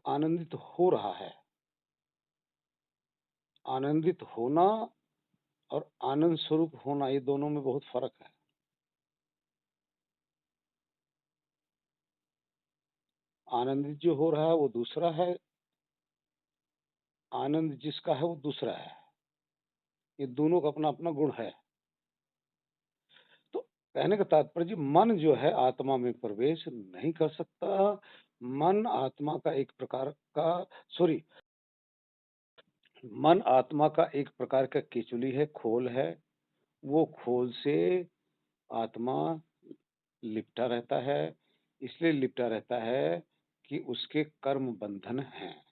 वो आनंदित हो रहा है। आनंदित होना और आनंद स्वरूप होना, ये दोनों में बहुत फ़र्क है। आनंदित जो हो रहा है वो दूसरा है, आनंद जिसका है वो दूसरा है। ये दोनों का अपना-अपना गुण है। तो कहने का तात्पर्य जी, मन जो है आत्मा में प्रवेश नहीं कर सकता। मन आत्मा का एक प्रकार का सॉरी मन आत्मा का एक प्रकार का केचुली है, खोल है। वो खोल से आत्मा लिपटा रहता है, इसलिए लिपटा रहता है कि उसके कर्म बंधन हैं।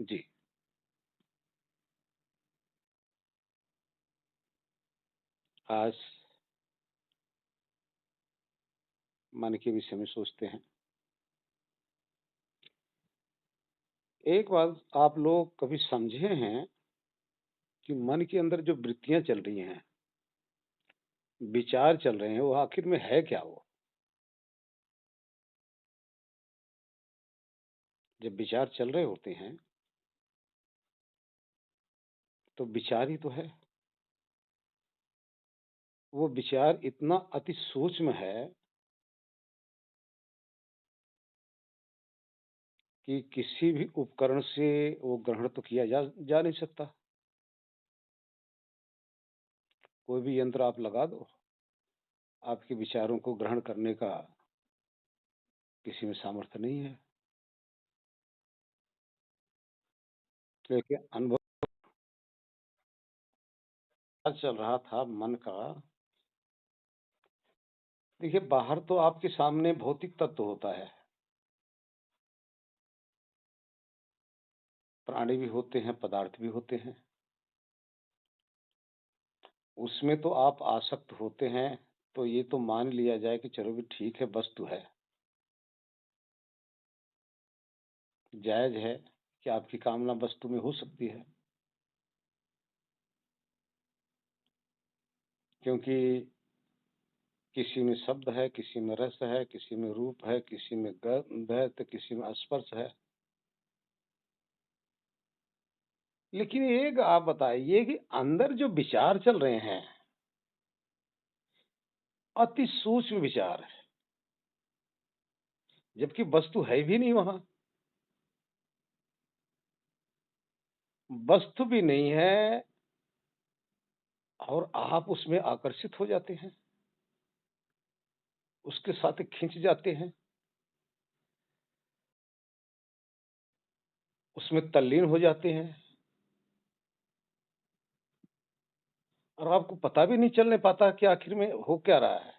जी, आज मन के विषय में सोचते हैं। एक बात आप लोग कभी समझे हैं कि मन के अंदर जो वृत्तियाँ चल रही हैं, विचार चल रहे हैं, वो आखिर में है क्या वो? जब विचार चल रहे होते हैं, तो विचार ही तो है। वो विचार इतना अति सूक्ष्म है कि किसी भी उपकरण से वो ग्रहण तो किया जा नहीं सकता। कोई भी यंत्र आप लगा दो, आपके विचारों को ग्रहण करने का किसी में सामर्थ्य नहीं है। क्योंकि अनुभव चल रहा था मन का। देखिए, बाहर तो आपके सामने भौतिक तत्व होता है, प्राणी भी होते हैं, पदार्थ भी होते हैं। उसमें तो आप आसक्त होते हैं, तो ये तो मान लिया जाए कि चलो भी ठीक है, वस्तु है। जायज़ है कि आपकी कामना वस्तु में हो सकती है, क्योंकि किसी में शब्द है, किसी में रस है, किसी में रूप है, किसी में गंध है, तो किसी में स्पर्श है। लेकिन एक आप बताइए कि अंदर जो विचार चल रहे हैं, अति सूक्ष्म विचार है, जबकि वस्तु है भी नहीं वहाँ। वस्तु भी नहीं है और आप उसमें आकर्षित हो जाते हैं, उसके साथ खिंच जाते हैं, उसमें तल्लीन हो जाते हैं और आपको पता भी नहीं चलने पाता कि आखिर में हो क्या रहा है।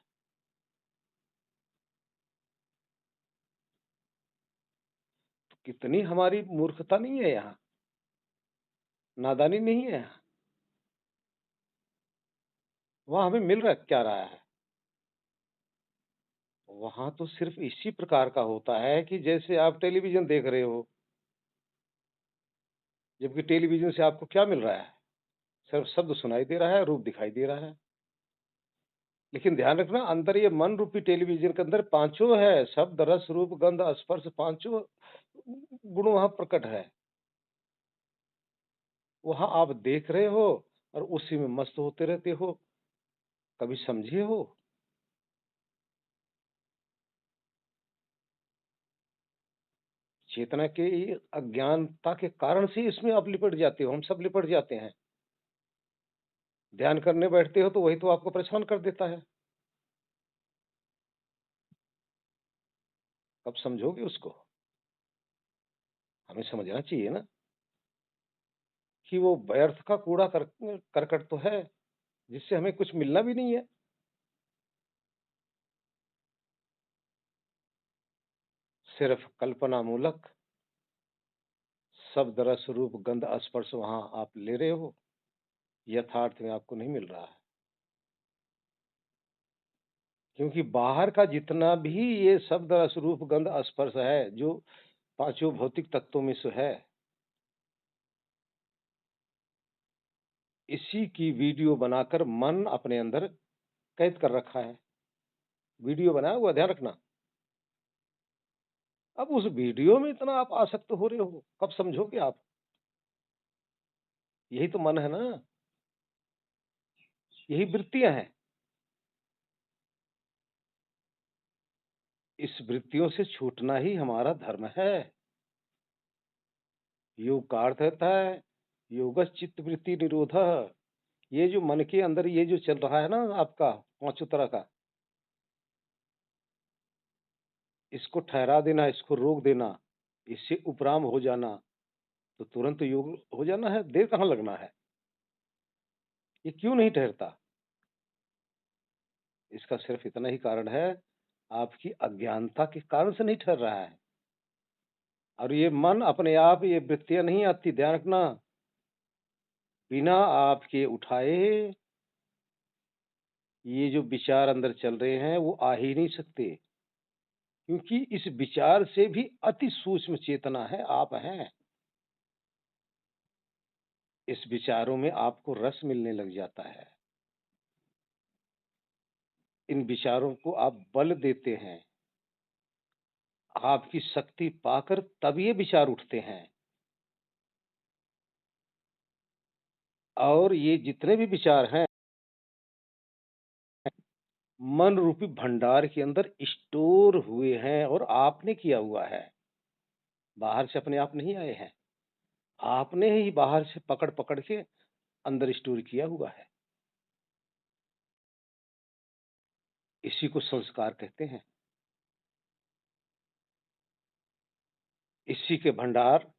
कितनी हमारी मूर्खता नहीं है यहाँ, नादानी नहीं है यहाँ। वहाँ हमें मिल क्या रहा है? वहाँ तो सिर्फ़ इसी प्रकार का होता है कि जैसे आप टेलीविज़न देख रहे हो, जबकि टेलीविज़न से आपको क्या मिल रहा है? सिर्फ़ शब्द सुनाई दे रहा है, रूप दिखाई दे रहा है। लेकिन ध्यान रखना, अंदर ये मन रूपी टेलीविज़न के अंदर पाँचों है, शब्द, रस, रूप, गंध, स्पर्श, पाँचों गुण वहाँ प्रकट है। वहाँ आप देख रहे हो और उसी में मस्त होते रहते हो। कभी समझे हो? चेतना के अज्ञानता के कारण से इसमें आप लिपट जाते हो, हम सब लिपट जाते हैं। ध्यान करने बैठते हो तो वही तो आपको परेशान कर देता है। कब समझोगे उसको? हमें समझना चाहिए ना कि वो व्यर्थ का कूड़ा करकट तो है, जिससे हमें कुछ मिलना भी नहीं है। सिर्फ कल्पना मूलक शब्द, रस, रूप, गंध, स्पर्श वहाँ आप ले रहे हो, यथार्थ में आपको नहीं मिल रहा है। क्योंकि बाहर का जितना भी ये शब्द, रस, रूप, गंध, स्पर्श है, जो पाँचों भौतिक तत्वों में से है, इसी की वीडियो बनाकर मन अपने अंदर कैद कर रखा है। वीडियो बनाया हुआ, ध्यान रखना। अब उस वीडियो में इतना आप आसक्त हो रहे हो, कब समझोगे आप? यही तो मन है ना, यही वृत्तियाँ हैं। इस वृत्तियों से छूटना ही हमारा धर्म है। योग का अर्थ होता है, योगः चित्तवृत्ति निरोधः। ये जो मन के अंदर ये जो चल रहा है ना आपका पाँचों तरह का, इसको ठहरा देना, इसको रोक देना, इससे उपराम हो जाना, तो तुरंत योग हो जाना है, देर कहाँ लगना है? ये क्यों नहीं ठहरता? इसका सिर्फ इतना ही कारण है, आपकी अज्ञानता के कारण से नहीं ठहर रहा है। और ये मन अपने आप ये वृत्तियाँ नहीं आती, ध्यान रखना, बिना आपके उठाए ये जो विचार अंदर चल रहे हैं, वो आ ही नहीं सकते। क्योंकि इस विचार से भी अति सूक्ष्म चेतना है, आप हैं। इस विचारों में आपको रस मिलने लग जाता है। इन विचारों को आप बल देते हैं। आपकी शक्ति पाकर तब ये विचार उठते हैं। और ये जितने भी विचार हैं, मन रूपी भंडार के अंदर स्टोर हुए हैं और आपने किया हुआ है। बाहर से अपने आप नहीं आए हैं। आपने ही बाहर से पकड़-पकड़ के अंदर स्टोर किया हुआ है। इसी को संस्कार कहते हैं। इसी के भंडार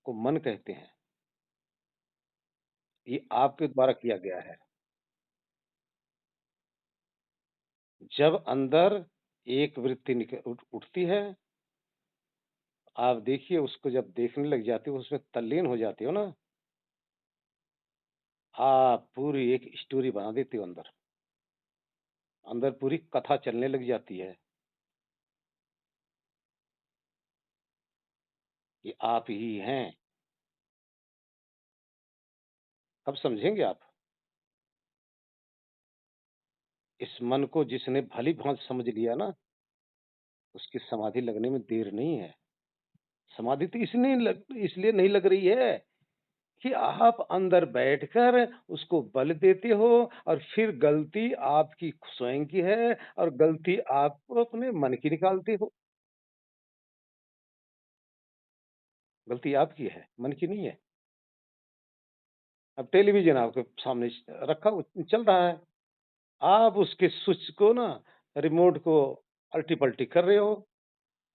को मन कहते हैं। ये आपके द्वारा किया गया है। जब अंदर एक वृत्ति उठती है, आप देखिए उसको जब देखने लग जाते हो, उसमें तल्लीन हो जाते हो ना, आप पूरी एक स्टोरी बना देते हो अंदर। अंदर पूरी कथा चलने लग जाती है, कि आप ही हैं। कब समझेंगे आप? इस मन को जिसने भली-भाँति समझ लिया ना, उसकी समाधि लगने में देर नहीं है। समाधि तो इसलिए नहीं लग रही है कि आप अंदर बैठकर उसको बल देते हो और फिर गलती आपकी स्वयं की है और गलती आप अपने मन की निकालते हो। गलती आपकी है, मन की नहीं है। अब टेलीविज़न आपके सामने रखा चल रहा है। आप उसके स्विच को ना रिमोट को अल्टी-पल्टी कर रहे हो,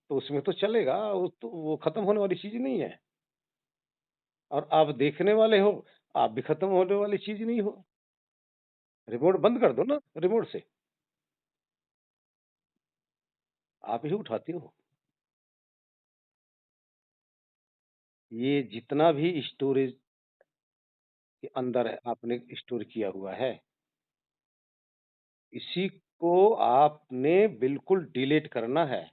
तो उसमें तो चलेगा, वो खत्म होने वाली चीज़ नहीं है। और आप देखने वाले हो, आप भी खत्म होने वाली चीज़ नहीं हो। रिमोट बंद कर दो ना रिमोट से, आप ही उठाते हो। ये जितना भी स्टोरेज के अंदर है आपने स्टोर किया हुआ है, इसी को आपने बिल्कुल डिलीट करना है।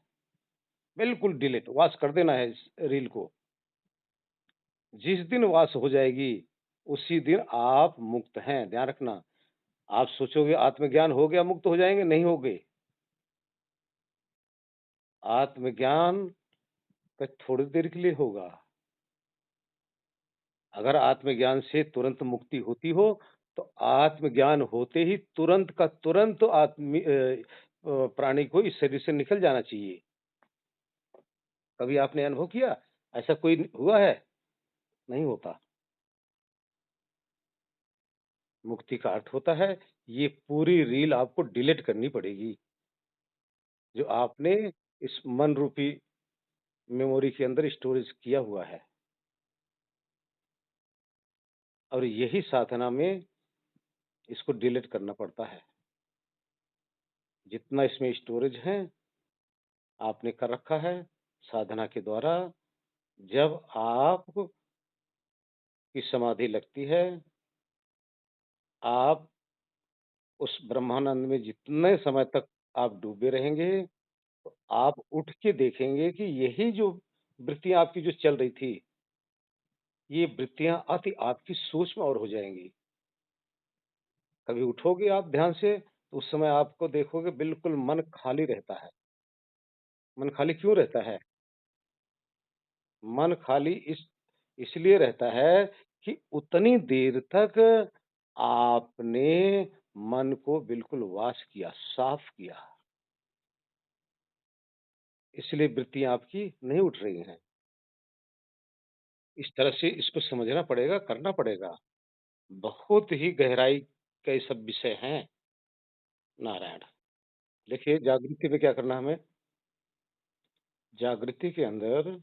बिल्कुल डिलीट, वॉश कर देना है इस रील को। जिस दिन वॉश हो जाएगी, उसी दिन आप मुक्त हैं, ध्यान रखना। आप सोचोगे आत्मज्ञान हो गया, मुक्त हो जाएँगे, नहीं होगे। आत्मज्ञान का थोड़ी देर के लिए होगा। अगर आत्मज्ञान से तुरंत मुक्ति होती हो, तो आत्मज्ञान होते ही तुरंत का तुरंत प्राणी को इस शरीर से निकल जाना चाहिए। कभी आपने अनुभव किया? ऐसा कोई हुआ है? नहीं होता। मुक्ति का अर्थ होता है, ये पूरी रील आपको डिलीट करनी पड़ेगी, जो आपने इस मन रूपी मेमोरी के अंदर स्टोरेज किया हुआ है। और यही साधना में इसको डिलीट करना पड़ता है। जितना इसमें स्टोरेज है, आपने कर रखा है साधना के द्वारा। जब आप की समाधि लगती है, आप उस ब्रह्मानंद में जितने समय तक आप डूबे रहेंगे, तो आप उठ के देखेंगे कि यही जो वृत्तियाँ आपकी जो चल रही थी, ये वृत्तियाँ अति आपकी सूक्ष्म और हो जाएँगी। कभी उठोगे आप ध्यान से, तो उस समय आपको देखोगे बिल्कुल मन खाली रहता है। मन खाली क्यों रहता है? मन खाली इसलिए रहता है कि उतनी देर तक आपने मन को बिल्कुल वॉश किया, साफ किया। इसलिए वृत्तियाँ आपकी नहीं उठ रही हैं। इस तरह से इसको समझना पड़ेगा, करना पड़ेगा। बहुत ही गहराई का ये सब विषय हैं, नारायण। देखिए जागृति में क्या करना है हमें, जागृति के अंदर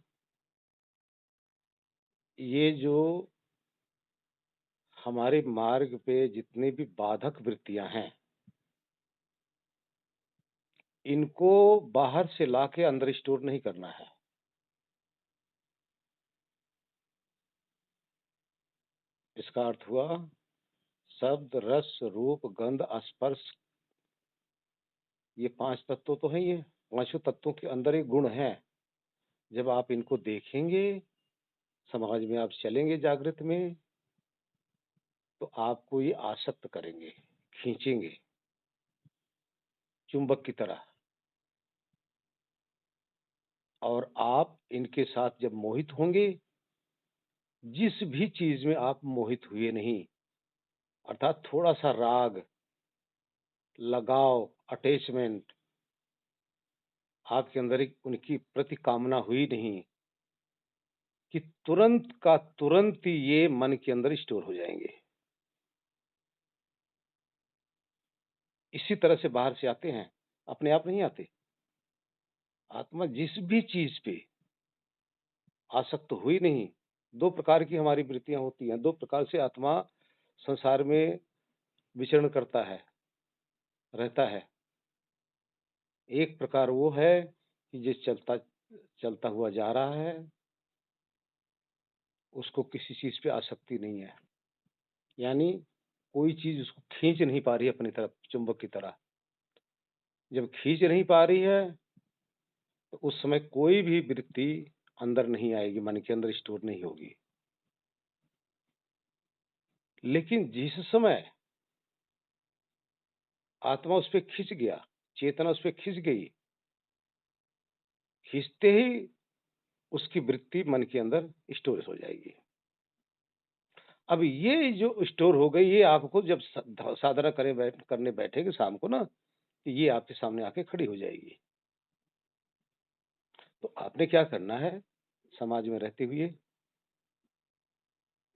ये जो हमारे मार्ग पे जितनी भी बाधक वृत्तियाँ हैं, इनको बाहर से लाके अंदर स्टोर नहीं करना है। इसका अर्थ हुआ शब्द, रस, रूप, गंध, स्पर्श, ये 5 तत्व तो हैं ही हैं। पाँचों तत्वों के अंदर एक गुण है। जब आप इनको देखेंगे, समाज में आप चलेंगे जागृत में, तो आपको ये आसक्त करेंगे, खींचेंगे, चुंबक की तरह। और आप इनके साथ जब मोहित होंगे, जिस भी चीज़ में आप मोहित हुए नहीं, अर्थात थोड़ा-सा राग, लगाव, अटैचमेंट आपके अंदर एक उनकी प्रति कामना हुई नहीं, कि तुरंत का तुरंत ही ये मन के अंदर स्टोर हो जाएँगे। इसी तरह से बाहर से आते हैं, अपने आप नहीं आते। आत्मा जिस भी चीज़ पे आसक्त हुई नहीं, 2 प्रकार की हमारी वृत्तियाँ होती हैं, 2 प्रकार से आत्मा संसार में विचरण करता है, रहता है। एक प्रकार वो है कि जो चलता चलता हुआ जा रहा है, उसको किसी चीज़ पे आसक्ति नहीं है। यानी कोई चीज़ उसको खींच नहीं पा रही है अपनी तरफ चुंबक की तरह। जब खींच नहीं पा रही है, तो उस समय कोई भी वृत्ति अंदर नहीं आएगी, मन के अंदर स्टोर नहीं होगी। लेकिन जिस समय आत्मा उस पे खिंच गया, चेतना उस पे खिंच गई, खींचते ही उसकी वृत्ति मन के अंदर स्टोर हो जाएगी। अब ये जो स्टोर हो गई, ये आपको जब साधना करने बैठेंगे शाम को ना, तो ये आपके सामने आके खड़ी हो जाएगी। तो आपने क्या करना है, समाज में रहते हुए,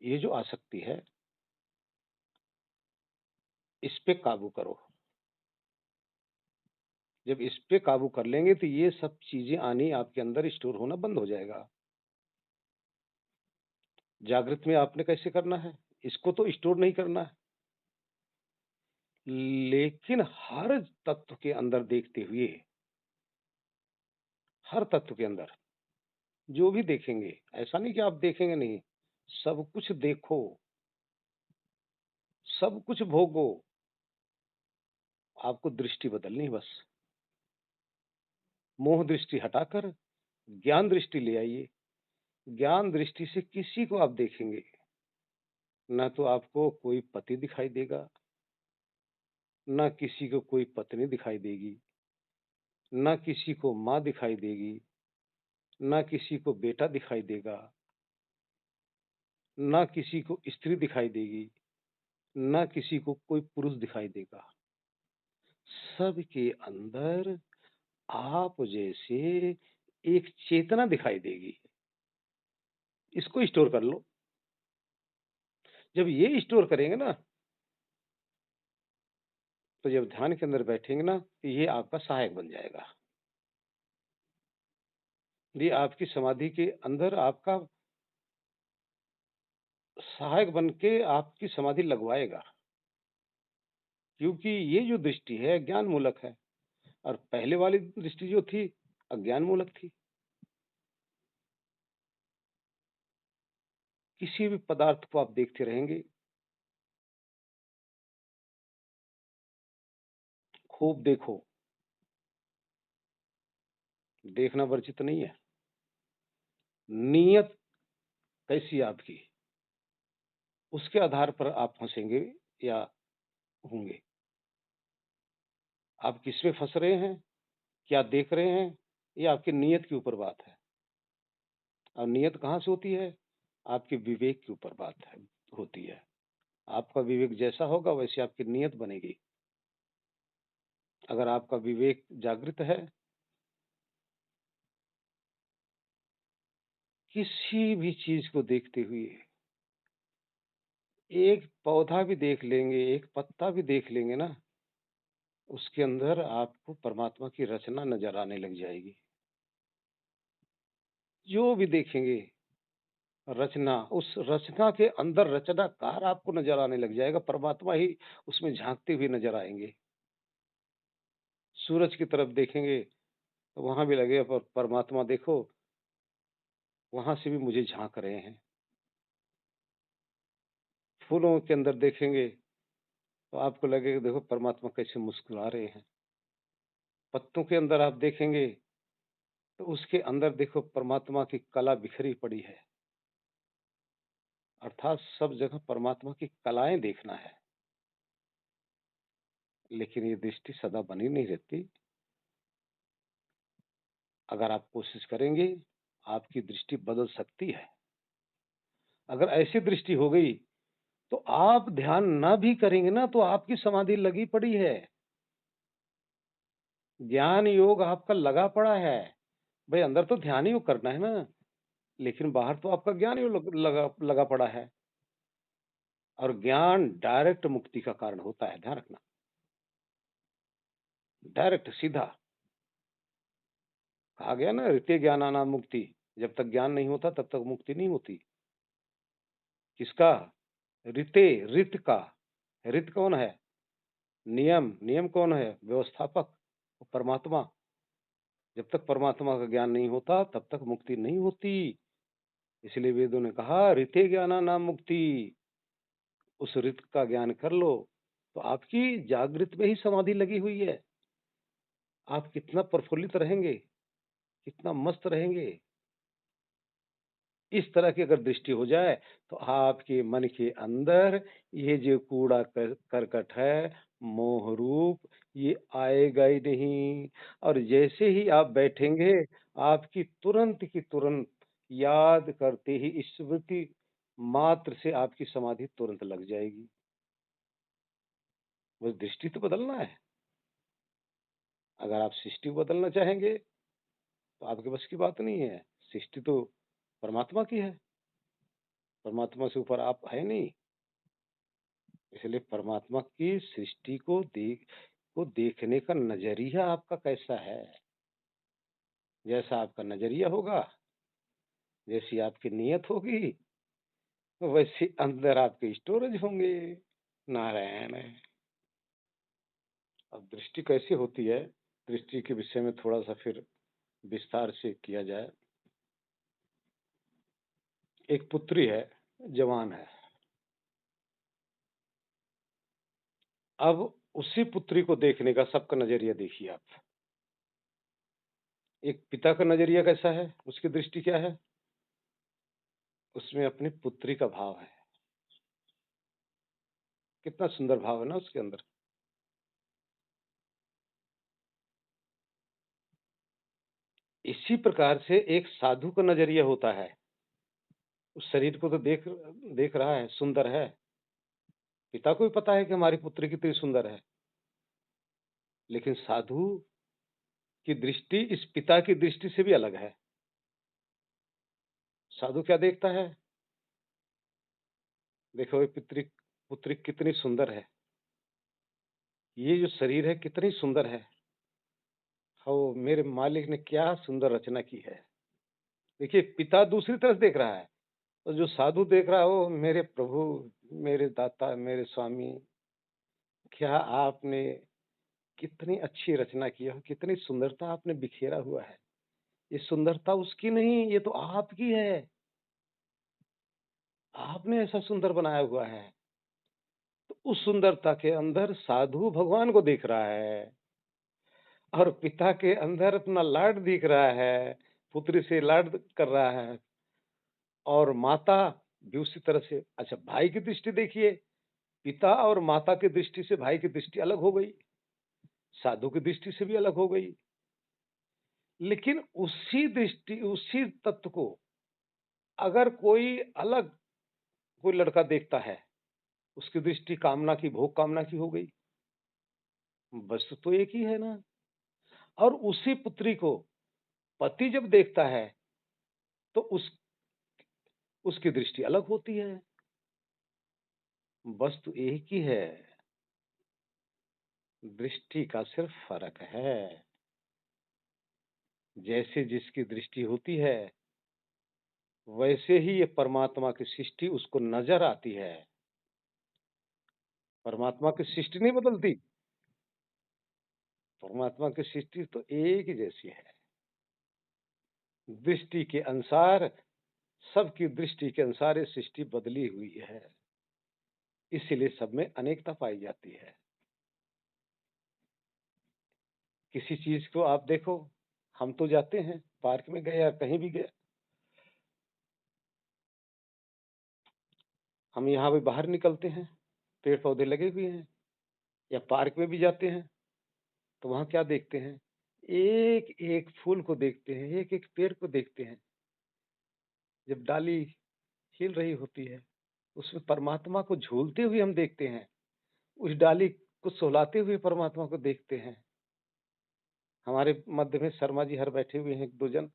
ये जो आसक्ति है, इस पे काबू करो। जब इस पे काबू कर लेंगे, तो ये सब चीज़ें आनी आपके अंदर स्टोर होना बंद हो जाएगा। जागृत में आपने कैसे करना है? इसको तो स्टोर नहीं करना है, लेकिन हर तत्व के अंदर देखते हुए, हर तत्व के अंदर जो भी देखेंगे, ऐसा नहीं कि आप देखेंगे नहीं, सब कुछ देखो, सब कुछ भोगो, आपको दृष्टि बदलनी है बस। मोह दृष्टि हटाकर ज्ञान दृष्टि ले आइए। ज्ञान दृष्टि से किसी को आप देखेंगे, ना तो आपको कोई पति दिखाई देगा, ना किसी को कोई पत्नी दिखाई देगी, ना किसी को माँ दिखाई देगी, ना किसी को बेटा दिखाई देगा, ना किसी को स्त्री दिखाई देगी, ना किसी को कोई पुरुष दिखाई देगा। सबके अंदर आप जैसे एक चेतना दिखाई देगी। इसको स्टोर कर लो। जब ये स्टोर करेंगे ना, तो जब ध्यान के अंदर बैठेंगे ना, तो ये आपका सहायक बन जाएगा। ये आपकी समाधि के अंदर आपका सहायक बन के आपकी समाधि लगवाएगा। क्योंकि ये जो दृष्टि है ज्ञान मूलक है, और पहले वाली दृष्टि जो थी अज्ञान मूलक थी। किसी भी पदार्थ को आप देखते रहेंगे, खूब देखो, देखना वर्जित नहीं है। नीयत कैसी है आपकी, उसके आधार पर आप हँसेंगे या होंगे। आप किसमें फँस रहे हैं, क्या देख रहे हैं, ये आपकी नीयत के ऊपर बात है। और नियत कहाँ से होती है? आपके विवेक के ऊपर बात है होती है। आपका विवेक जैसा होगा वैसी आपकी नियत बनेगी। अगर आपका विवेक जागृत है, किसी भी चीज़ को देखते हुए, एक पौधा भी देख लेंगे, एक पत्ता भी देख लेंगे ना, उसके अंदर आपको परमात्मा की रचना नज़र आने लग जाएगी। जो भी देखेंगे रचना, उस रचना के अंदर रचनाकार आपको नज़र आने लग जाएगा, परमात्मा ही उसमें झाँकते हुए नज़र आएँगे। सूरज की तरफ देखेंगे, तो वहाँ भी लगेगा परमात्मा देखो, वहाँ से भी मुझे झाँक रहे हैं। फूलों के अंदर देखेंगे, तो आपको लगेगा देखो परमात्मा कैसे मुस्कुरा रहे हैं। पत्तों के अंदर आप देखेंगे, तो उसके अंदर देखो परमात्मा की कला बिखरी पड़ी है। अर्थात सब जगह परमात्मा की कलाएँ देखना है। लेकिन ये दृष्टि सदा बनी नहीं रहती। अगर आप कोशिश करेंगे, आपकी दृष्टि बदल सकती है। अगर ऐसी दृष्टि हो गई, तो आप ध्यान ना भी करेंगे ना, तो आपकी समाधि लगी पड़ी है। ज्ञान योग आपका लगा पड़ा है। भई अंदर तो ध्यान योग करना है ना, लेकिन बाहर तो आपका ज्ञान योग लगा लगा पड़ा है। और ज्ञान डायरेक्ट मुक्ति का कारण होता है, ध्यान रखना। डायरेक्ट सीधा। कहा गया ना ऋते ज्ञानानाम मुक्ति। जब तक ज्ञान नहीं होता तब तक मुक्ति नहीं होती। किसका? ऋते, ऋत का। ऋत कौन है? नियम, नियम कौन है? व्यवस्थापक, परमात्मा। जब तक परमात्मा का ज्ञान नहीं होता तब तक मुक्ति नहीं होती। इसलिए वेदों ने कहा ऋते ज्ञानानाम मुक्ति। उस ऋत का ज्ञान कर लो, तो आपकी जागृत में ही समाधि लगी हुई है। आप कितना प्रफुल्लित रहेंगे, कितना मस्त रहेंगे। इस तरह की अगर दृष्टि हो जाए, तो आपके मन के अंदर ये जो कूड़ा करकट है, मोह रूप, ये आएगा ही नहीं। और जैसे ही आप बैठेंगे, आपकी तुरंत की तुरंत याद करते ही स्मृति मात्र से आपकी समाधि तुरंत लग जाएगी। बस दृष्टि तो बदलना है। अगर आप सृष्टि को बदलना चाहेंगे, तो आपके बस की बात नहीं है। सृष्टि तो परमात्मा की है। परमात्मा से ऊपर आप है नहीं। इसलिए परमात्मा की सृष्टि को देखने का नज़रिया आपका कैसा है? जैसा आपका नज़रिया होगा, जैसी आपकी नियत होगी, तो वैसे अंदर आपके स्टोरेज होंगे। नारायण! अब दृष्टि कैसी होती है? दृष्टि के विषय में थोड़ा-सा फिर विस्तार से किया जाए। एक पुत्री है, जवान है। अब उसी पुत्री को देखने का सबका नज़रिया देखिए आप। एक पिता का नज़रिया कैसा है? उसकी दृष्टि क्या है? उसमें अपनी पुत्री का भाव है। कितना सुंदर भाव है ना उसके अंदर। इसी प्रकार से एक साधु का नज़रिया होता है। उस शरीर को तो देख रहा है, सुंदर है। पिता को भी पता है कि हमारी पुत्री कितनी सुंदर है। लेकिन साधु की दृष्टि इस पिता की दृष्टि से भी अलग है। साधु क्या देखता है? देखो ये पुत्री पुत्री कितनी सुंदर है। ये जो शरीर है कितनी सुंदर है। हो मेरे मालिक ने क्या सुंदर रचना की है। देखिए पिता दूसरी तरफ देख रहा है। और जो साधु देख रहा है वो मेरे प्रभु, मेरे दाता, मेरे स्वामी, क्या आपने कितनी अच्छी रचना की है, कितनी सुंदरता आपने बिखेरा हुआ है। ये सुंदरता उसकी नहीं, ये तो आपकी है। आपने ऐसा सुंदर बनाया हुआ है। तो उस सुंदरता के अंदर साधु भगवान को देख रहा है और पिता के अंदर अपना लाड दिख रहा है, पुत्री से लाड कर रहा है और माता भी उसी तरह से। अच्छा भाई की दृष्टि देखिए, पिता और माता की दृष्टि से भाई की दृष्टि अलग हो गई, साधु की दृष्टि से भी अलग हो गई। लेकिन उसी दृष्टि उसी तत्व को अगर कोई अलग कोई लड़का देखता है, उसकी दृष्टि कामना की, भोग कामना की हो गई। वस्तु तो एक ही है ना। और उसी पुत्री को पति जब देखता है, तो उसकी दृष्टि अलग होती है। वस्तु एक ही है, दृष्टि का सिर्फ फ़र्क है। जैसे जिसकी दृष्टि होती है, वैसे ही ये परमात्मा की सृष्टि उसको नज़र आती है। परमात्मा की सृष्टि नहीं बदलती, परमात्मा की सृष्टि तो एक ही जैसी है। दृष्टि के अनुसार, सबकी दृष्टि के अनुसार ये सृष्टि बदली हुई है। इसीलिए सब में अनेकता पाई जाती है। किसी चीज़ को आप देखो, हम तो जाते हैं, पार्क में गए या कहीं भी गए, हम यहाँ भी बाहर निकलते हैं, पेड़-पौधे लगे हुए हैं, या पार्क में भी जाते हैं, तो वहाँ क्या देखते हैं? एक-एक फूल को देखते हैं, एक-एक पेड़ को देखते हैं। जब डाली हिल रही होती है, उसमें परमात्मा को झूलते हुए हम देखते हैं। उस डाली को सुलाते हुए परमात्मा को देखते हैं। हमारे मध्य में शर्मा जी हर बैठे हुए हैं 1-2 जन।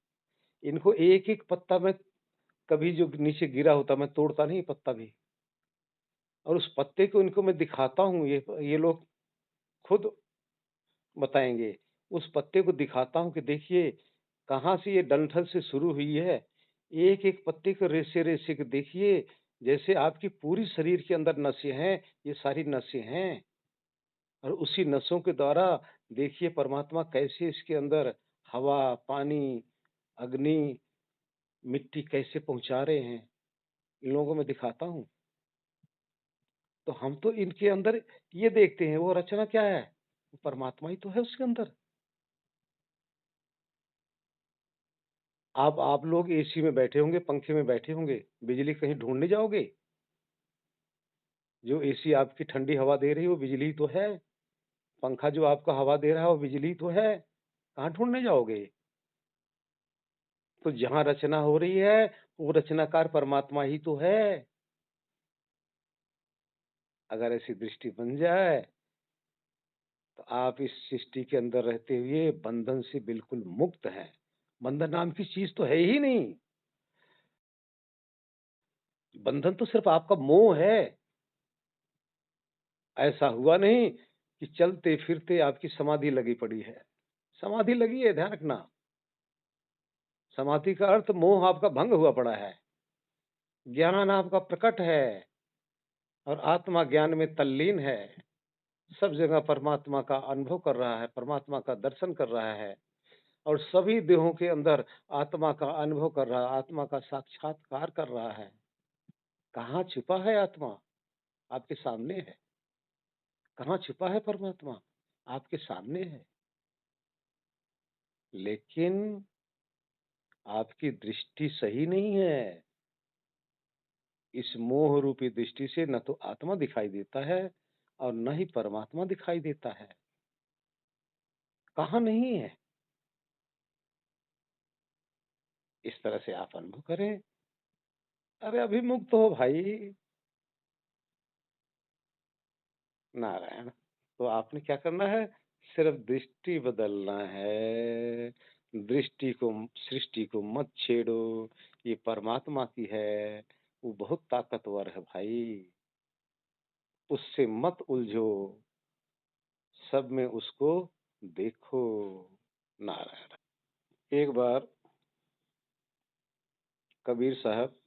इनको एक-एक पत्ता मैं कभी जो नीचे गिरा होता मैं तोड़ता नहीं पत्ता भी, और उस पत्ते को इनको मैं दिखाता हूँ, ये लोग खुद बताएँगे। उस पत्ते को दिखाता हूँ कि देखिए, कहाँ से ये डंठल से शुरू हुई है। एक-एक पत्ते को रेशे-रेशे को देखिए, जैसे आपकी पूरी शरीर के अंदर नसें हैं, ये सारी नसें हैं। और उसी नसों के द्वारा देखिए परमात्मा कैसे इसके अंदर हवा, पानी, अग्नि, मिट्टी कैसे पहुँचा रहे हैं, इन लोगों को मैं दिखाता हूँ। तो हम तो इनके अंदर ये देखते हैं, वो रचना क्या है? परमात्मा ही तो है उसके अंदर। आप लोग एसी में बैठे होंगे, पंखे में बैठे होंगे, बिजली कहीं ढूँढने जाओगे? जो एसी आपकी ठंडी हवा दे रही है, वो बिजली ही तो है। पंखा जो आपको हवा दे रहा है, वो बिजली ही तो है। कहाँ ढूँढने जाओगे? तो जहाँ रचना हो रही है, वो रचनाकार परमात्मा ही तो है। अगर ऐसी दृष्टि बन जाए, तो आप इस सृष्टि के अंदर रहते हुए बंधन से बिल्कुल मुक्त हैं। बंधन नाम की चीज़ तो है ही नहीं। बंधन तो सिर्फ़ आपका मोह है। ऐसा हुआ नहीं कि चलते-फिरते आपकी समाधि लगी पड़ी है। समाधि लगी है, ध्यान रखना। समाधि का अर्थ मोह आपका भंग हुआ पड़ा है। ज्ञान आपका प्रकट है और आत्मा ज्ञान में तल्लीन है। सब जगह परमात्मा का अनुभव कर रहा है, परमात्मा का दर्शन कर रहा है और सभी देहों के अंदर आत्मा का अनुभव कर रहा है, आत्मा का साक्षात्कार कर रहा है। कहाँ छिपा है आत्मा? आपके सामने है। कहाँ छिपा है परमात्मा? आपके सामने है। लेकिन आपकी दृष्टि सही नहीं है। इस मोह रूपी दृष्टि से न तो आत्मा दिखाई देता है और न ही परमात्मा दिखाई देता है। कहाँ नहीं है? इस तरह से आप अनुभव करें। अरे अभिमुक्त हो भाई। नारायण। तो आपने क्या करना है? सिर्फ दृष्टि बदलना है। दृष्टि को सृष्टि को मत छेड़ो। ये परमात्मा की है। वो बहुत ताकतवर है भाई। उससे मत उलझो। सब में उसको देखो। नारायण। एक बार कबीर साहब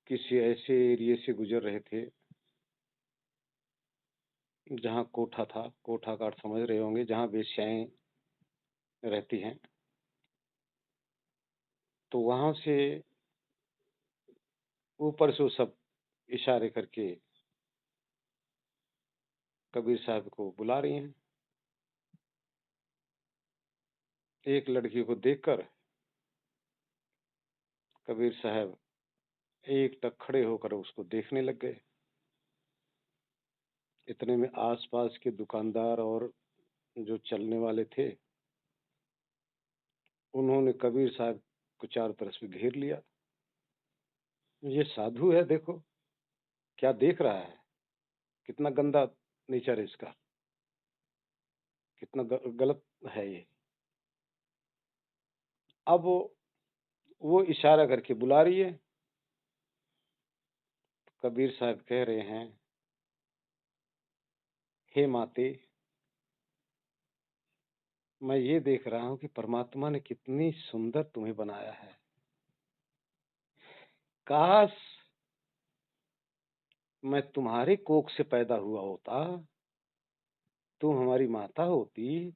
किसी ऐसे एरिये से गुजर रहे थे जहाँ कोठा था। कोठा का अर्थ समझ रहे होंगे, जहाँ वेश्याएं रहती हैं। तो वहां से ऊपर से वो सब इशारे करके कबीर साहब को बुला रही हैं। एक लड़की को देखकर कबीर साहब एकटक खड़े होकर उसको देखने लग गए। इतने में आसपास के दुकानदार और जो चलने वाले थे, उन्होंने कबीर साहब को चारों तरफ से घेर लिया। ये साधु है देखो, क्या देख रहा है, कितना गंदा नेचर है इसका, कितना गलत है ये। अब वो इशारा करके बुला रही है। कबीर साहब कह रहे हैं, हे माते, मैं ये देख रहा हूँ कि परमात्मा ने कितनी सुंदर तुम्हें बनाया है। काश मैं तुम्हारे कोख से पैदा हुआ होता, तुम हमारी माता होती,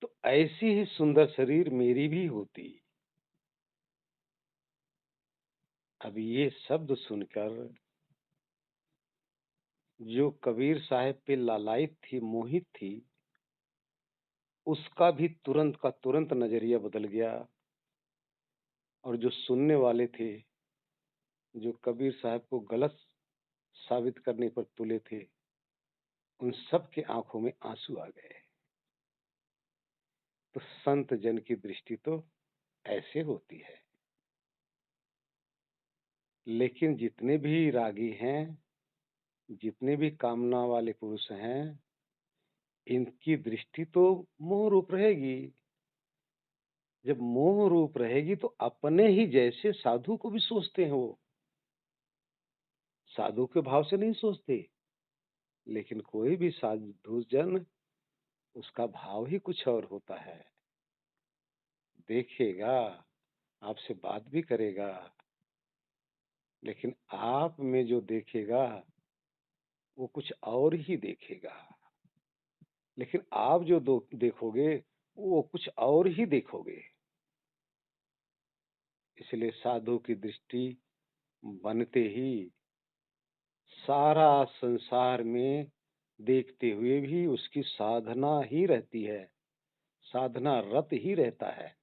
तो ऐसी ही सुंदर शरीर मेरी भी होती। अब ये शब्द सुनकर जो कबीर साहब पे लालायित थी, मोहित थी, उसका भी तुरंत का तुरंत नजरिया बदल गया। और जो सुनने वाले थे, जो कबीर साहब को गलत साबित करने पर तुले थे, उन सब की आंखों में आंसू आ गए। तो संत जन की दृष्टि तो ऐसे होती है। लेकिन जितने भी रागी हैं, जितने भी कामना वाले पुरुष हैं, इनकी दृष्टि तो मोह रूप रहेगी। जब मोह रूप रहेगी तो अपने ही जैसे साधु को भी सोचते हैं वो, साधु के भाव से नहीं सोचते। लेकिन कोई भी साधु जन, उसका भाव ही कुछ और होता है। देखेगा, आपसे बात भी करेगा, लेकिन आप में जो देखेगा वो कुछ और ही देखेगा। लेकिन आप जो देखोगे वो कुछ और ही देखोगे। इसलिए साधु की दृष्टि बनते ही सारा संसार में देखते हुए भी उसकी साधना ही रहती है, साधना रत ही रहता है।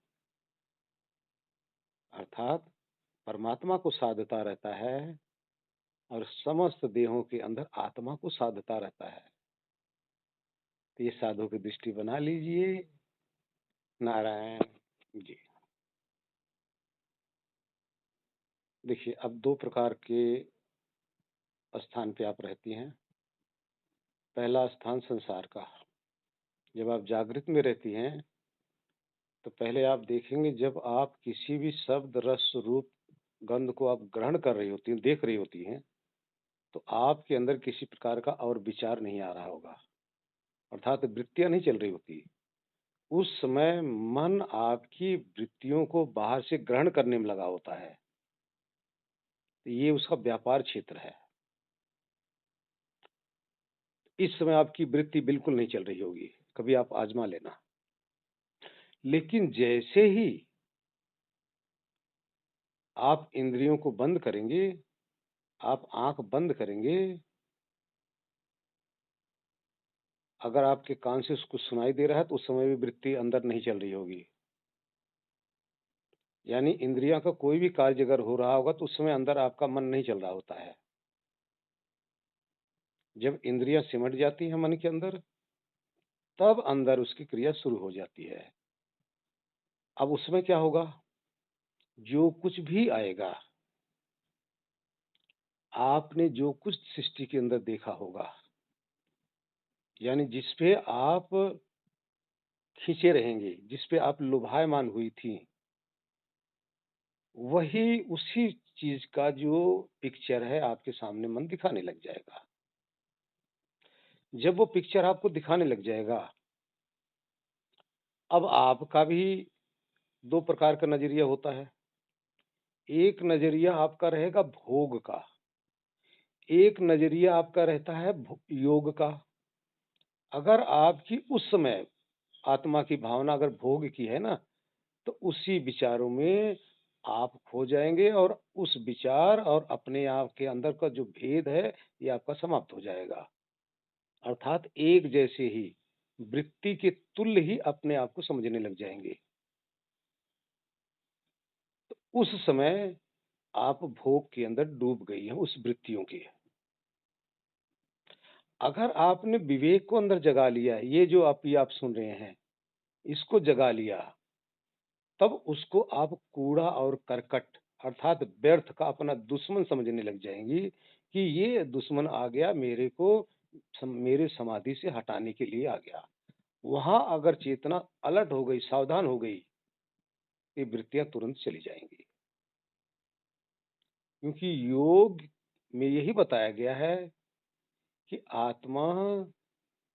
अर्थात परमात्मा को साधता रहता है और समस्त देहों के अंदर आत्मा को साधता रहता है। तो ये साधु की दृष्टि बना लीजिए। नारायण जी। देखिए, अब दो प्रकार के स्थान पे आप रहती हैं। पहला स्थान संसार का। जब आप जागृत में रहती हैं, तो पहले आप देखेंगे, जब आप किसी भी शब्द, रस, रूप, गंध को आप ग्रहण कर रही होती हैं, देख रही होती हैं, तो आपके अंदर किसी प्रकार का और विचार नहीं आ रहा होगा, अर्थात वृत्तियां नहीं चल रही होती। उस समय मन आपकी वृत्तियों को बाहर से ग्रहण करने में लगा होता है। तो ये उसका व्यापार क्षेत्र है। इस समय आपकी वृत्ति बिल्कुल नहीं चल रही होगी, कभी आप आजमा लेना। लेकिन जैसे ही आप इंद्रियों को बंद करेंगे, आप आंख बंद करेंगे, अगर आपके कान से उसको सुनाई दे रहा है तो उस समय भी वृत्ति अंदर नहीं चल रही होगी। यानी इंद्रियों का कोई भी कार्य अगर हो रहा होगा तो उस समय अंदर आपका मन नहीं चल रहा होता है। जब इंद्रियां सिमट जाती हैं मन के अंदर, तब अंदर उसकी क्रिया शुरू हो जाती है। अब उसमें क्या होगा, जो कुछ भी आएगा, आपने जो कुछ सृष्टि के अंदर देखा होगा, यानी जिसपे आप खींचे रहेंगे, जिसपे आप लुभायमान हुई थी, वही उसी चीज का जो पिक्चर है आपके सामने मन दिखाने लग जाएगा। जब वो पिक्चर आपको दिखाने लग जाएगा, अब आपका भी दो प्रकार का नजरिया होता है। एक नजरिया आपका रहेगा भोग का, एक नजरिया आपका रहता है योग का। अगर आपकी उस समय आत्मा की भावना अगर भोग की है ना, तो उसी विचारों में आप खो जाएंगे और उस विचार और अपने आप के अंदर का जो भेद है, ये आपका समाप्त हो जाएगा। अर्थात एक जैसे ही, वृत्ति के तुल्य ही अपने आप को समझने लग जाएंगे। तो उस समय आप भोग के अंदर डूब गई हैं, उस वृत्तियों के। अगर आपने विवेक को अंदर जगा लिया, ये जो आप सुन रहे हैं, इसको जगा लिया, तब उसको आप कूड़ा और करकट अर्थात व्यर्थ का अपना दुश्मन समझने लग जाएँगी कि ये दुश्मन आ गया मेरे को मेरे समाधि से हटाने के लिए आ गया। वहाँ अगर चेतना अलर्ट हो गई, सावधान हो गई, ये वृत्तियाँ तुरंत चली जाएँगी। क्योंकि योग में यही बताया गया है कि आत्मा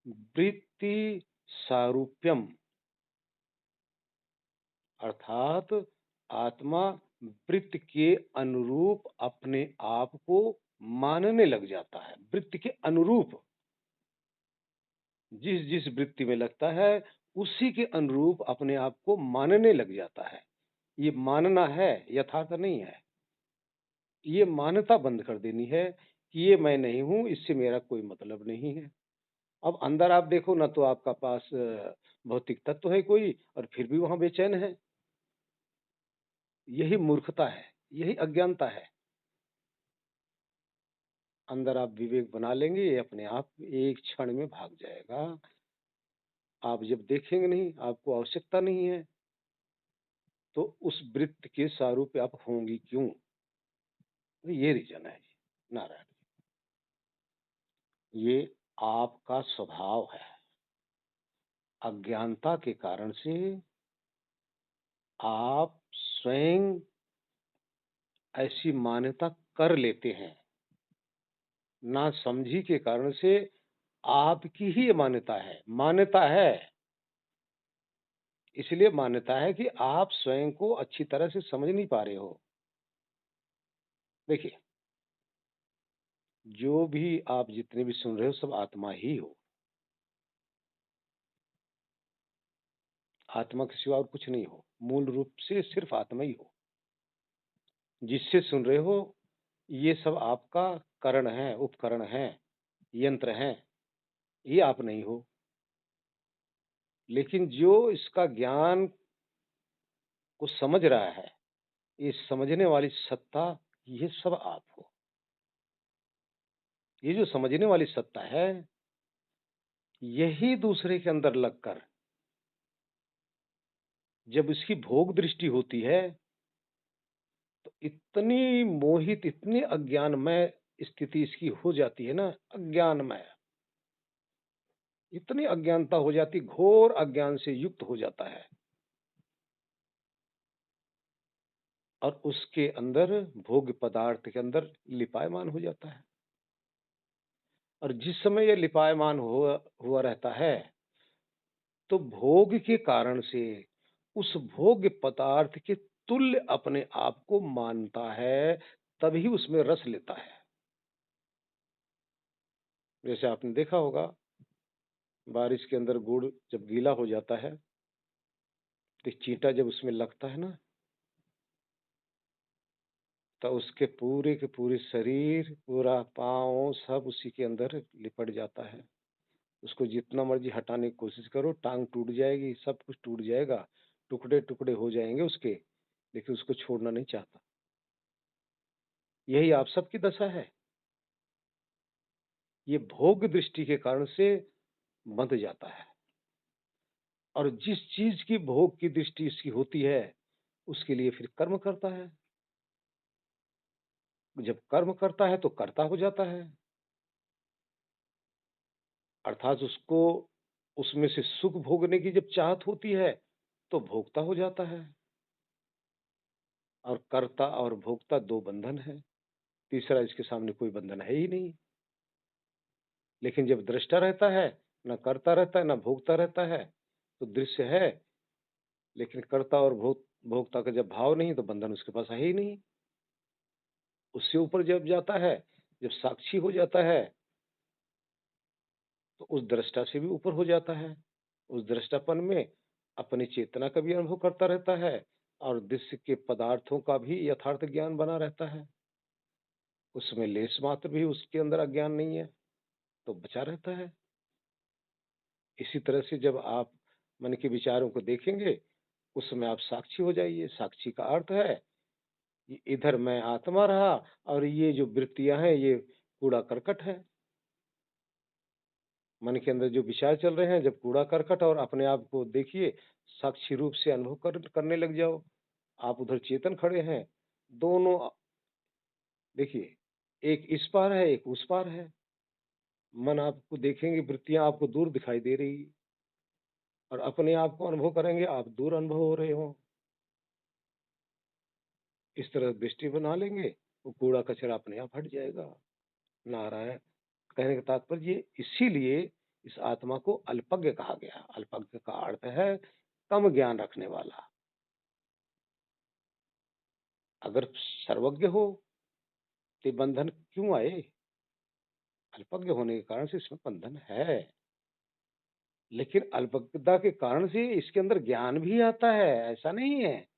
वृत्ति सारूप्यम अर्थात आत्मा वृत्ति के अनुरूप अपने आप को मानने लग जाता है। वृत्ति के अनुरूप जिस-जिस वृत्ति में लगता है, उसी के अनुरूप अपने आप को मानने लग जाता है। ये मानना है, यथार्थ नहीं है। ये मान्यता बंद कर देनी है कि ये मैं नहीं हूँ, इससे मेरा कोई मतलब नहीं है। अब अंदर आप देखो ना तो आपका पास भौतिक तत्व है कोई और फिर भी वहाँ बेचैन है। यही मूर्खता है, यही अज्ञानता है। अंदर आप विवेक बना लेंगे, ये अपने आप एक क्षण में भाग जाएगा। आप जब देखेंगे नहीं, आपको आवश्यकता नहीं है, तो उस वृत्त के सारूप आप होंगी क्यों? तो ये रीज़न है जी, नारायण। ये आपका स्वभाव है। अज्ञानता के कारण से आप स्वयं ऐसी मान्यता कर लेते हैं। नासमझी के कारण से आपकी ही ये मान्यता है, इसलिए मान्यता है कि आप स्वयं को अच्छी तरह से समझ नहीं पा रहे हो। देखिए, जो भी आप जितने भी सुन रहे हो सब आत्मा ही हो। आत्मा के सिवा और कुछ नहीं हो। मूल रूप से सिर्फ आत्मा ही हो। जिससे सुन रहे हो, ये सब आपका करण है, उपकरण है, यंत्र हैं, ये आप नहीं हो। लेकिन जो इसका ज्ञान को समझ रहा है, ये समझने वाली सत्ता, ये सब आप हो। ये जो समझने वाली सत्ता है, यही दूसरे के अंदर लगकर जब इसकी भोग दृष्टि होती है, तो इतनी मोहित, इतनी अज्ञानमय स्थिति इसकी हो जाती है ना, अज्ञानमय, इतनी अज्ञानता हो जाती, घोर अज्ञान से युक्त हो जाता है और उसके अंदर भोग्य पदार्थ के अंदर लिपायमान हो जाता है। और जिस समय ये लिपायमान हुआ हुआ रहता है, तो भोग के कारण से उस भोग्य पदार्थ के तुल्य अपने आप को मानता है, तभी उसमें रस लेता है। जैसे आपने देखा होगा, बारिश के अंदर गुड़ जब गीला हो जाता है, तो चींटा जब उसमें लगता है ना, तो उसके पूरे के पूरे शरीर, पूरा पाँव सब उसी के अंदर लिपट जाता है। उसको जितना मर्ज़ी हटाने की कोशिश करो, टाँग टूट जाएगी, सब कुछ टूट जाएगा, टुकड़े-टुकड़े हो जाएँगे उसके, लेकिन उसको छोड़ना नहीं चाहता। यही आप सबकी दशा है। ये भोग दृष्टि के कारण से बंध जाता है और जिस चीज़ की भोग की दृष्टि इसकी होती है, उसके लिए फिर कर्म करता है। जब कर्म करता है, तो कर्ता हो जाता है। अर्थात उसको उसमें से सुख भोगने की जब चाहत होती है, तो भोक्ता हो जाता है और कर्ता और भोक्ता 2 बंधन हैं। तीसरा इसके सामने कोई बंधन है ही नहीं। लेकिन जब दृष्टा रहता है, ना कर्ता रहता है, ना भोक्ता रहता है, तो दृश्य है, लेकिन कर्ता और भोक्ता का जब भाव नहीं, तो बंधन उसके पास है ही नहीं। उससे ऊपर जब जाता है, जब साक्षी हो जाता है, तो उस दृष्टा से भी ऊपर हो जाता है। उस दृष्टापन में अपनी चेतना का भी अनुभव करता रहता है और दृश्य के पदार्थों का भी यथार्थ ज्ञान बना रहता है। उसमें लेश मात्र भी उसके अंदर अज्ञान नहीं है, तो बचा रहता है। इसी तरह से जब आप मन के विचारों को देखेंगे, उस समय आप साक्षी हो जाइए। साक्षी का अर्थ है, कि इधर मैं आत्मा रहा और ये जो वृत्तियाँ हैं, ये कूड़ा-करकट है। मन के अंदर जो विचार चल रहे हैं, जब कूड़ा-करकट और अपने आप को देखिए, साक्षी रूप से अनुभव करने लग जाओ। आप उधर चेतन खड़े हैं, दोनों देखिए, एक इस पार है, एक उस पार है। मन आपको देखेंगे, वृत्तियाँ आपको दूर दिखाई दे रही और अपने आप को अनुभव करेंगे, आप दूर अनुभव हो रहे हो। इस तरह दृष्टि बना लेंगे, वो कूड़ा-कचरा अपने आप हट जाएगा। नारायण कहने का तात्पर्य ये इसीलिए इस आत्मा को अल्पज्ञ कहा गया। अल्पज्ञ का अर्थ है कम ज्ञान रखने वाला। अगर सर्वज्ञ हो तो ये बंधन क्यों आए? अल्पज्ञ होने के कारण से इसमें बंधन है। लेकिन अल्पज्ञता के कारण से इसके अंदर ज्ञान भी आता है। ऐसा नहीं है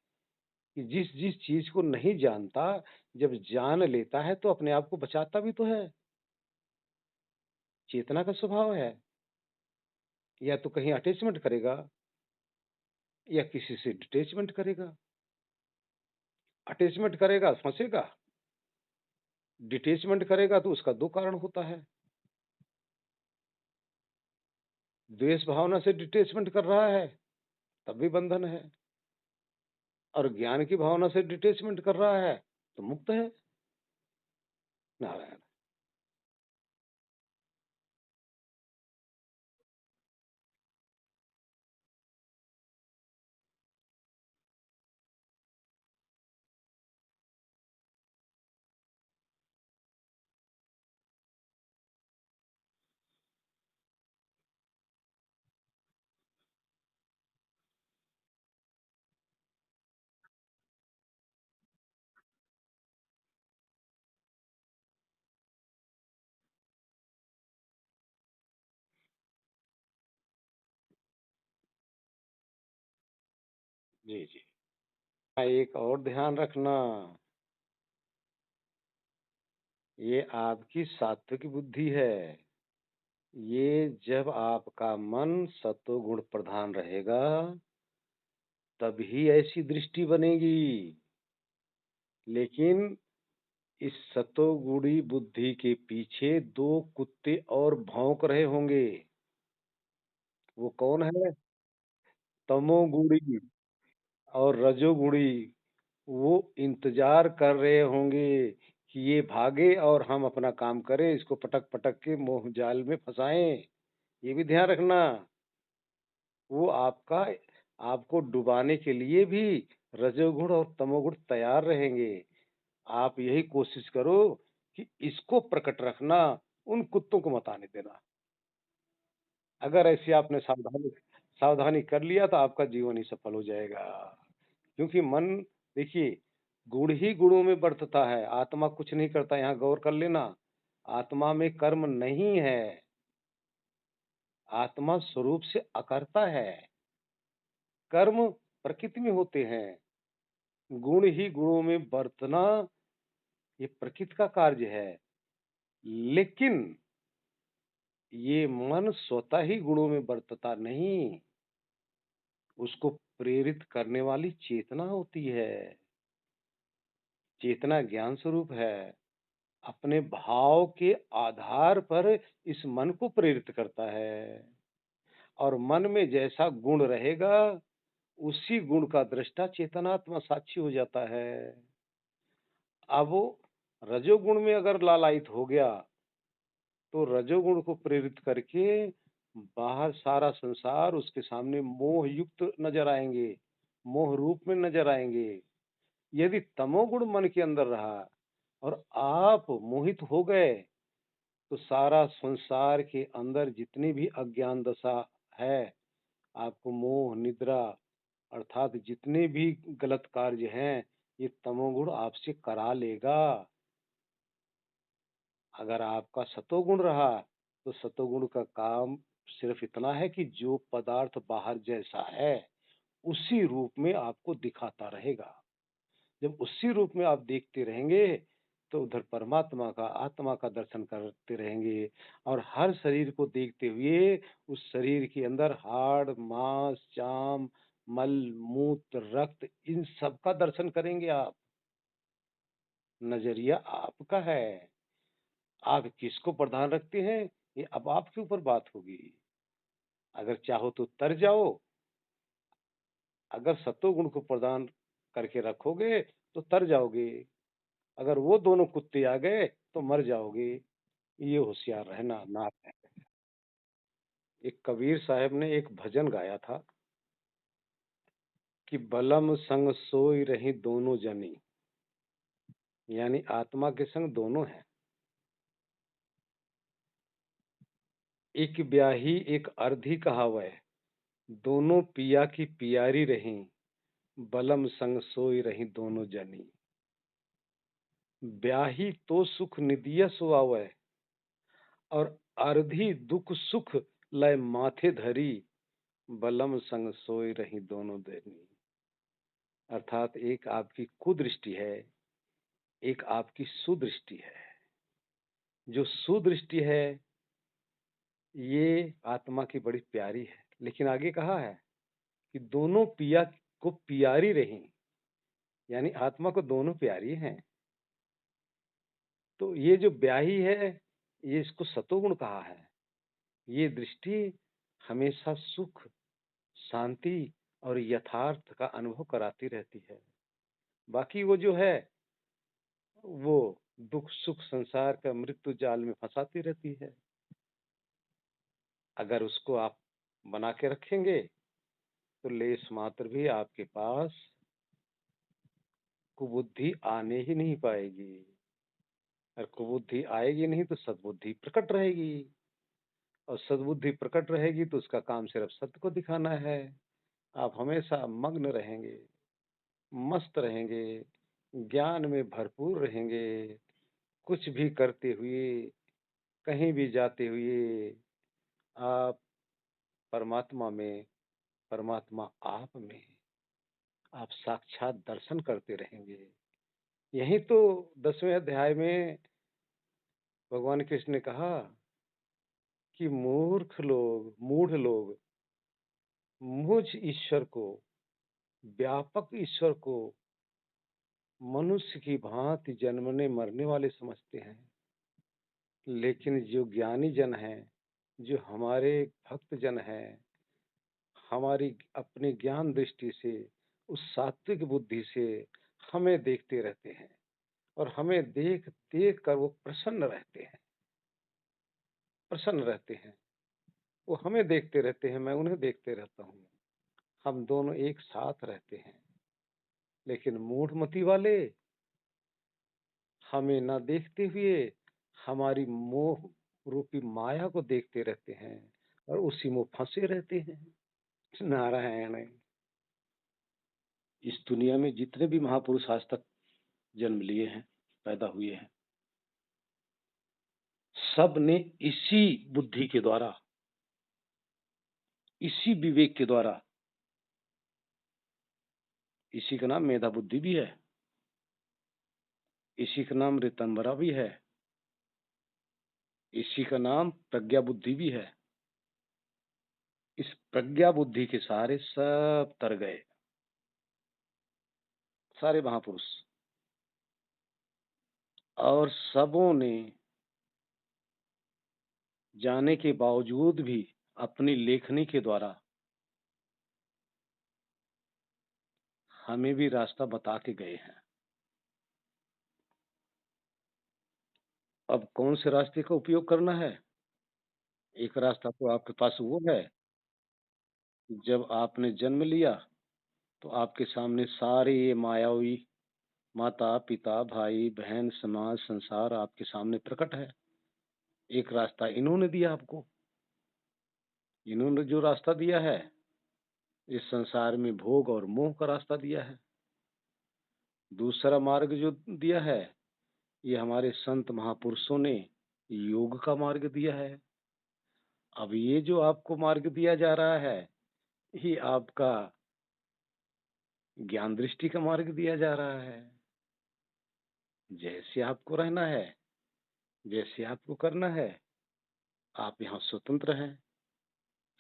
कि जिस चीज़ को नहीं जानता, जब जान लेता है तो अपने आप को बचाता भी तो है। चेतना का स्वभाव है। या तो कहीं अटैचमेंट करेगा या किसी से डिटैचमेंट करेगा। अटैचमेंट करेगा, फँसेगा। डिटैचमेंट करेगा तो उसका 2 कारण होता है। द्वेष भावना से डिटैचमेंट कर रहा है, तब भी बंधन है और ज्ञान की भावना से डिटैचमेंट कर रहा है, तो मुक्त है। नारायण। जी, जी। एक और ध्यान रखना, ये आपकी सात्विक बुद्धि है। ये जब आपका मन सत्वगुण प्रधान रहेगा, तभी ऐसी दृष्टि बनेगी। लेकिन इस सतोगुणी बुद्धि के पीछे 2 कुत्ते और भौंक रहे होंगे। वो कौन है? तमोगुणी और रजोगुणी। वो इंतज़ार कर रहे होंगे कि ये भागे और हम अपना काम करें, इसको पटक-पटक के मोह जाल में फँसाएँ। ये भी ध्यान रखना। वो आपको डुबाने के लिए भी रजोगुण और तमोगुण तैयार रहेंगे। आप यही कोशिश करो कि इसको प्रकट रखना, उन कुत्तों को मत आने देना। अगर ऐसी आपने सावधानी सावधानी कर लिया तो आपका जीवन ही सफल हो जाएगा। क्योंकि मन देखिए, गुण ही गुणों में बरतता है, आत्मा कुछ नहीं करता, यहाँ गौर कर लेना। आत्मा में कर्म नहीं है, आत्मा स्वरूप से अकर्ता है। कर्म प्रकृति में होते हैं, गुण ही गुणों में बरतना ये प्रकृति का कार्य है। लेकिन ये मन स्वतः ही गुणों में बरतता नहीं, उसको प्रेरित करने वाली चेतना होती है। चेतना ज्ञान स्वरूप है। अपने भाव के आधार पर इस मन को प्रेरित करता है और मन में जैसा गुण रहेगा, उसी गुण का दृष्टा चेतनात्मा साक्षी हो जाता है। अब वो रजोगुण में अगर लालायित हो गया, तो रजोगुण को प्रेरित करके बाहर सारा संसार उसके सामने मोह युक्त नजर आएंगे, मोह रूप में नजर आएंगे। यदि तमोगुण मन के अंदर रहा और आप मोहित हो गए, तो सारा संसार के अंदर जितनी भी अज्ञान दशा है, आपको मोह निद्रा अर्थात जितने भी गलत कार्य हैं, ये तमोगुण आपसे करा लेगा। अगर आपका सतोगुण रहा, तो सतोगुण का काम सिर्फ इतना है कि जो पदार्थ बाहर जैसा है, उसी रूप में आपको दिखाता रहेगा। जब उसी रूप में आप देखते रहेंगे, तो उधर परमात्मा का, आत्मा का दर्शन करते रहेंगे और हर शरीर को देखते हुए उस शरीर के अंदर हाड़, मांस, चाम, मल, मूत्र, रक्त इन सब का दर्शन करेंगे आप। नज़रिया आपका है। आप किसको प्रधान रखते हैं? ये अब आपके ऊपर बात होगी। अगर चाहो तो तर जाओ, अगर सत्वगुण को प्रदान करके रखोगे तो तर जाओगे, अगर वो दोनों कुत्ते आ गए तो मर जाओगे। ये होशियार रहना नाक है। एक कबीर साहब ने एक भजन गाया था कि बलम संग सोई रही दोनों जनी, यानी आत्मा के संग दोनों हैं। एक ब्याही एक अर्धी कहावै, दोनों पिया की पियारी रहीं, बलम संग सोई रही दोनों जनी। ब्याही तो सुख निदिया सुआवै, और अर्धी दुख सुख लय माथे धरी, बलम संग सोई रही दोनों जनी। अर्थात एक आपकी कुदृष्टि है, एक आपकी सुदृष्टि है। जो सुदृष्टि है ये आत्मा की बड़ी प्यारी है, लेकिन आगे कहा है कि दोनों पिया को प्यारी रहीं, यानी आत्मा को दोनों प्यारी हैं। तो ये जो ब्याही है, ये इसको सतोगुण कहा है। ये दृष्टि हमेशा सुख, शांति और यथार्थ का अनुभव कराती रहती है। बाकी वो जो है, वो दुख सुख संसार का मृत्यु जाल में फंसाती रहती है। अगर उसको आप बना के रखेंगे तो लेश मात्र भी आपके पास कुबुद्धि आने ही नहीं पाएगी। और कुबुद्धि आएगी नहीं तो सद्बुद्धि प्रकट रहेगी, और सद्बुद्धि प्रकट रहेगी तो उसका काम सिर्फ सत्य को दिखाना है। आप हमेशा मग्न रहेंगे, मस्त रहेंगे, ज्ञान में भरपूर रहेंगे। कुछ भी करते हुए, कहीं भी जाते हुए आप परमात्मा में, परमात्मा आप में आप साक्षात दर्शन करते रहेंगे। यही तो 10वें अध्याय में भगवान कृष्ण ने कहा कि मूर्ख लोग, मूढ़ लोग मुझ ईश्वर को, व्यापक ईश्वर को मनुष्य की भांति जन्मने मरने वाले समझते हैं। लेकिन जो ज्ञानी जन हैं, जो हमारे भक्त जन हैं, हमारी अपनी ज्ञान दृष्टि से, उस सात्विक बुद्धि से हमें देखते रहते हैं, और हमें देख देख कर वो प्रसन्न रहते हैं, प्रसन्न रहते हैं। वो हमें देखते रहते हैं, मैं उन्हें देखते रहता हूँ। हम दोनों एक साथ रहते हैं। लेकिन मूढ़मति वाले हमें न देखते हुए हमारी मोह रूपी माया को देखते रहते हैं, और उसी में फंसे रहते हैं। नारायण। इस दुनिया में जितने भी महापुरुष आज तक जन्म लिए हैं, पैदा हुए हैं, सब ने इसी बुद्धि के द्वारा, इसी विवेक के द्वारा, इसी का नाम मेधा बुद्धि भी है, इसी का नाम ऋतंबरा भी है, इसी का नाम प्रज्ञा बुद्धि भी है। इस प्रज्ञा बुद्धि के सहारे सब तर गए, सारे महापुरुष। और सबों ने जाने के बावजूद भी अपनी लेखनी के द्वारा हमें भी रास्ता बता के गए हैं। अब कौन से रास्ते का उपयोग करना है? एक रास्ता तो आपके पास वो है, जब आपने जन्म लिया तो आपके सामने सारे ये मायावी माता पिता भाई बहन समाज संसार आपके सामने प्रकट है। एक रास्ता इन्होंने दिया आपको, इन्होंने जो रास्ता दिया है, इस संसार में भोग और मोह का रास्ता दिया है। दूसरा मार्ग जो दिया है, ये हमारे संत महापुरुषों ने योग का मार्ग दिया है। अब ये जो आपको मार्ग दिया जा रहा है, ये आपका ज्ञान दृष्टि का मार्ग दिया जा रहा है। जैसे आपको रहना है, जैसे आपको करना है, आप यहाँ स्वतंत्र हैं,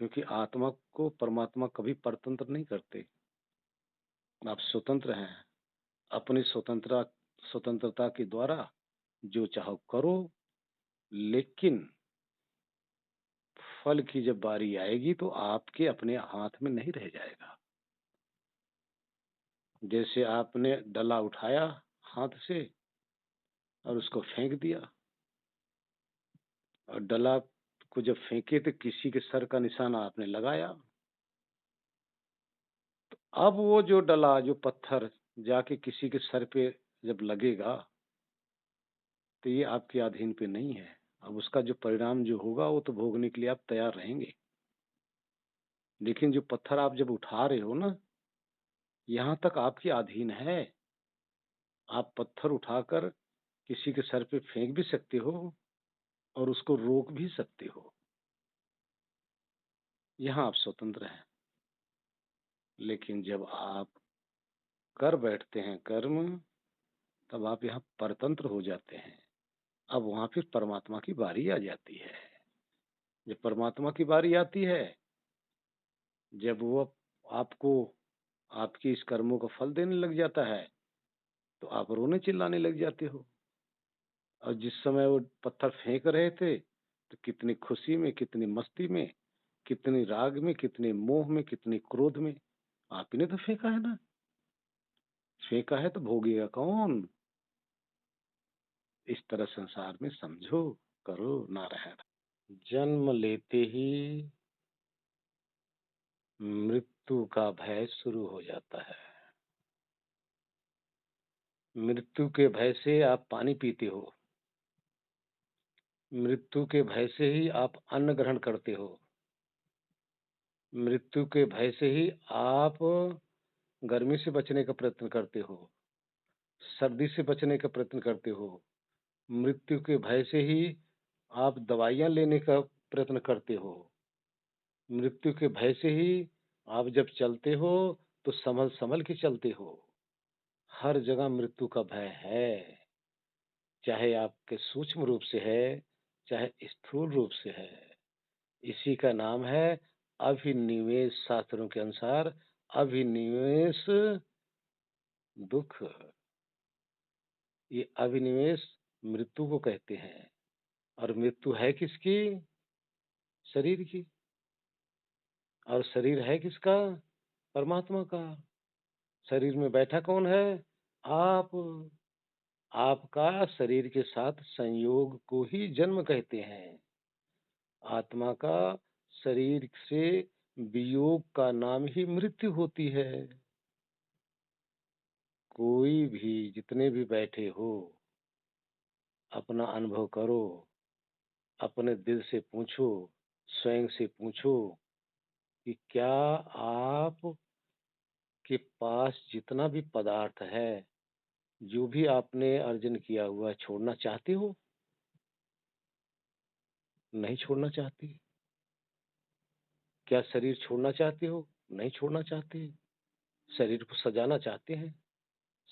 क्योंकि आत्मा को परमात्मा कभी परतंत्र नहीं करते। आप स्वतंत्र हैं। अपनी स्वतंत्रता के द्वारा जो चाहो करो, लेकिन फल की जब बारी आएगी तो आपके अपने हाथ में नहीं रह जाएगा। जैसे आपने डला उठाया हाथ से और उसको फेंक दिया, और डला को जब फेंके तो किसी के सर का निशाना आपने लगाया। अब वो जो डला, जो पत्थर जाके किसी के सर पे जब लगेगा, तो ये आपके अधीन पे नहीं है। अब उसका जो परिणाम जो होगा वो तो भोगने के लिए आप तैयार रहेंगे। लेकिन जो पत्थर आप जब उठा रहे हो ना, यहाँ तक आपके अधीन है। आप पत्थर उठाकर किसी के सर पे फेंक भी सकते हो और उसको रोक भी सकते हो। यहाँ आप स्वतंत्र हैं। लेकिन जब आप कर बैठते हैं कर्म, तब आप यहाँ परतंत्र हो जाते हैं। अब वहां फिर परमात्मा की बारी आ जाती है। जब परमात्मा की बारी आती है, जब वो आपको आपकी इस कर्मों का फल देने लग जाता है, तो आप रोने चिल्लाने लग जाते हो। और जिस समय वो पत्थर फेंक रहे थे, तो कितनी खुशी में, कितनी मस्ती में, कितनी राग में, कितने मोह में, कितनी क्रोध में। आप ही ने तो फेंका है ना। फेंका है तो भोगेगा कौन? इस तरह संसार में समझो, करो, नारायण। जन्म लेते ही मृत्यु का भय शुरू हो जाता है। मृत्यु के भय से आप पानी पीते हो। मृत्यु के भय से ही आप अन्न ग्रहण करते हो। मृत्यु के भय से ही आप गर्मी से बचने का प्रयत्न करते हो, सर्दी से बचने का प्रयत्न करते हो। मृत्यु के भय से ही आप दवाइयाँ लेने का प्रयत्न करते हो। मृत्यु के भय से ही आप जब चलते हो तो संभल-संभल के चलते हो। हर जगह मृत्यु का भय है, चाहे आपके सूक्ष्म रूप से है, चाहे स्थूल रूप से है। इसी का नाम है अभिनिवेश। शास्त्रों के अनुसार अभिनिवेश दुःख। ये अभिनिवेश मृत्यु को कहते हैं। और मृत्यु है किसकी? शरीर की। और शरीर है किसका? परमात्मा का। शरीर में बैठा कौन है? आप। आपका शरीर के साथ संयोग को ही जन्म कहते हैं। आत्मा का शरीर से वियोग का नाम ही मृत्यु होती है। कोई भी, जितने भी बैठे हो, अपना अनुभव करो, अपने दिल से पूछो, स्वयं से पूछो कि क्या आप के पास जितना भी पदार्थ है, जो भी आपने अर्जन किया हुआ है, छोड़ना चाहते हो? नहीं छोड़ना चाहते। क्या शरीर छोड़ना चाहते हो? नहीं छोड़ना चाहते। शरीर को सजाना चाहते हैं,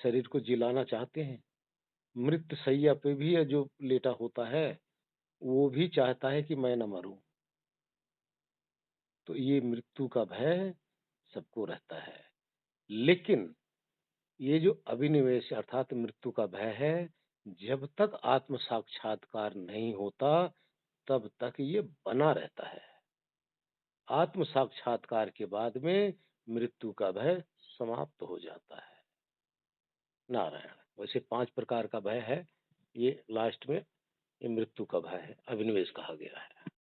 शरीर को जिलाना चाहते हैं। मृत शैया पे भी है जो लेटा होता है, वो भी चाहता है कि मैं न मरूं। तो ये मृत्यु का भय सबको रहता है। लेकिन ये जो अभिनिवेश अर्थात मृत्यु का भय है, जब तक आत्म साक्षात्कार नहीं होता, तब तक ये बना रहता है। आत्म साक्षात्कार के बाद में मृत्यु का भय समाप्त हो जाता है। नारायण। वैसे 5 प्रकार का भय है, ये लास्ट में ये मृत्यु का भय है, अभिनिवेश कहा गया है।